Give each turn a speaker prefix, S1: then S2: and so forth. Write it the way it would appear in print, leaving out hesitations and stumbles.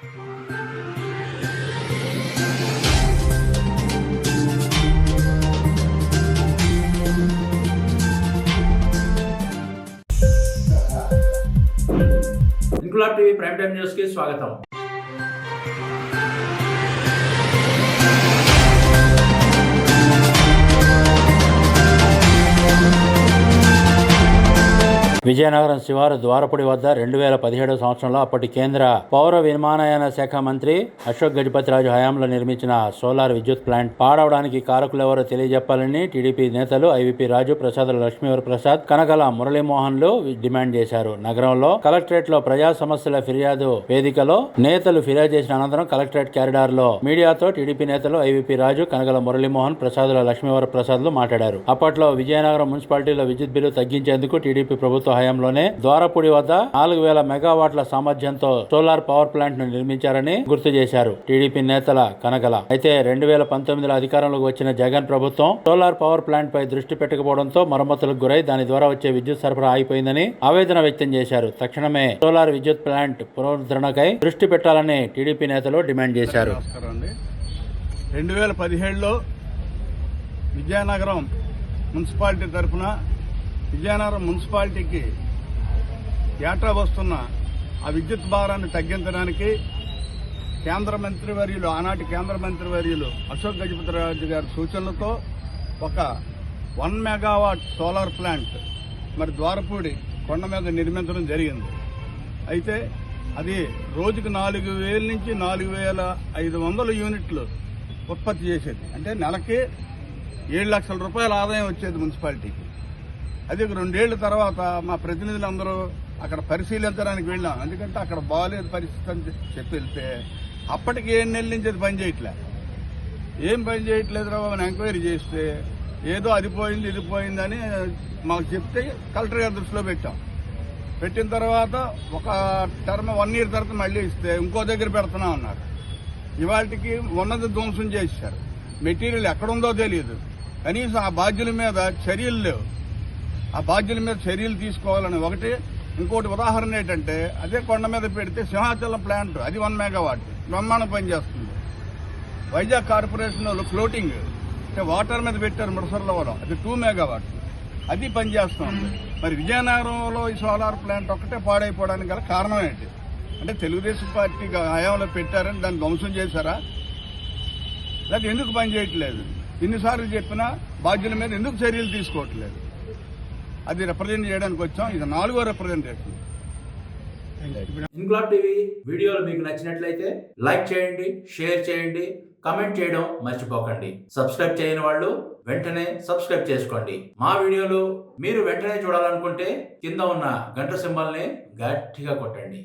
S1: Inquilab TV prime time news కి స్వాగతం. విజయనగరం శివారు ద్వారపుడి వద్ద 2017 సంవత్సరంలో అప్పటి కేంద్ర పౌర విమానయాన శాఖ మంత్రి అశోక్ గజపతిరాజు హయాంలో నిర్మించిన సోలార్ విద్యుత్ ప్లాంట్ పాడవడానికి కారకులెవరో తెలియజెప్పాలని టీడీపీ నేతలు ఐవీపీ రాజు, ప్రసాద్ లక్ష్మీవర ప్రసాద్, కనకల మురళీమోహన్లు డిమాండ్ చేశారు. నగరంలో కలెక్టరేట్ లో ప్రజా సమస్యల ఫిర్యాదు వేదికలో నేతలు ఫిర్యాదు చేసిన అనంతరం కలెక్టరేట్ కారిడార్ లో మీడియాతో టీడీపీ నేతలు ఐవీపీ రాజు, కనకల మురళీమోహన్, ప్రసాద్ లక్ష్మీవర ప్రసాద్లు మాట్లాడారు. అప్పట్లో విజయనగరం మున్సిపాలిటీలో విద్యుత్ బిల్లు తగ్గించేందుకు టీడీపీ ప్రభుత్వ హయాంలోనే ద్వారపుడి వద్ద 4000 మెగావాట్ల సామర్థ్యంతో సోలార్ పవర్ ప్లాంట్ ను నిర్మించారని గుర్తు చేశారు టీడీపీ నేతల కనకల. అయితే 2019లో అధికారంలోకి వచ్చిన జగన్ ప్రభుత్వం సోలార్ పవర్ ప్లాంట్ పై దృష్టి పెట్టకపోవడంతో మరమ్మతులకు గురై దాని ద్వారా వచ్చే విద్యుత్ సరఫరా ఆగిపోయిందని ఆవేదన వ్యక్తం చేశారు. తక్షణమే సోలార్ విద్యుత్ ప్లాంట్ పునరుద్ధరణకై దృష్టి పెట్టాలని టీడీపీ నేతలు డిమాండ్ చేశారు.
S2: 2017లో విజయనగరం మున్సిపాలిటీ తరఫున విజయనగరం మున్సిపాలిటీకి ఏటా వస్తున్న ఆ విద్యుత్ భారాన్ని తగ్గించడానికి ఆనాటి కేంద్ర మంత్రివర్యులు అశోక్ గజపతిరాజు గారి సూచనలతో ఒక 1 మెగావాట్ సోలార్ ప్లాంట్ మరి ద్వారపూడి కొండ మీద నిర్మించడం జరిగింది. అయితే అది రోజుకు 4000 నుంచి 4500 యూనిట్లు ఉత్పత్తి చేసేది. అంటే నెలకి 7 లక్షల రూపాయల ఆదాయం వచ్చేది మున్సిపాలిటీకి. అది 2 ఏళ్ల తర్వాత మా ప్రతినిధులందరూ అక్కడ పరిశీలించడానికి వెళ్ళాం. ఎందుకంటే అక్కడ బాగాలేదు పరిస్థితి అని చెప్పి వెళ్తే అప్పటికి 7 నెలల నుంచి అది పనిచేయట్లే. ఏం పని చేయట్లేదు అని ఎంక్వైరీ చేస్తే ఏదో అది పోయింది ఇది పోయిందని మాకు చెప్తే కలెక్టర్ గారి దృష్టిలో పెట్టిన తర్వాత ఒక టర్మ్ 1 ఇయర్ తర్వాత మళ్ళీ ఇస్తే ఇంకో దగ్గర పెడుతున్నాం అన్నారు. ఇవాళకి ఉన్నది ధ్వంసం చేశారు. మెటీరియల్ ఎక్కడుందో తెలియదు. కనీసం ఆ బాధ్యుల మీద చర్యలు లేవు. ఆ బాధ్యుల మీద చర్యలు తీసుకోవాలని ఒకటి. ఇంకోటి ఉదాహరణ ఏంటంటే అదే కొండ మీద పెడితే సింహాచలం ప్లాంట్ అది 1 మెగావాట్ బ్రహ్మాండం పనిచేస్తుంది. వైజాగ్ కార్పొరేషన్ వాళ్ళు ఫ్లోటింగ్ అంటే వాటర్ మీద పెట్టారు ముడసర్లవరం, అది 2 మెగావాట్ అది పనిచేస్తుంది. మరి విజయనగరంలో ఈ సోలార్ ప్లాంట్ ఒక్కటే పాడైపోవడానికి గల కారణం ఏంటి అంటే తెలుగుదేశం పార్టీ హయాంలో పెట్టారని దాన్ని ధ్వంసం చేశారా, లేదా ఎందుకు పని చేయట్లేదు? ఎన్నిసార్లు చెప్పినా బాధ్యుల మీద ఎందుకు చర్యలు తీసుకోవట్లేదు? అది రిప్రజెంట్ చేయడానికి వచ్చాం. ఇది 4వ రిప్రజెంటేషన్.
S1: ఇంక్లాబ్ టీవీ వీడియోలు మీకు నచ్చినట్లయితే లైక్ చేయండి, షేర్ చేయండి, కమెంట్ చేయడం మర్చిపోకండి. సబ్స్క్రైబ్ చేయని వాళ్ళు వెంటనే సబ్స్క్రైబ్ చేసుకోండి. మా వీడియోలు మీరు వెంటనే చూడాలనుకుంటే కింద ఉన్న గంట సింబల్ని గట్టిగా కొట్టండి.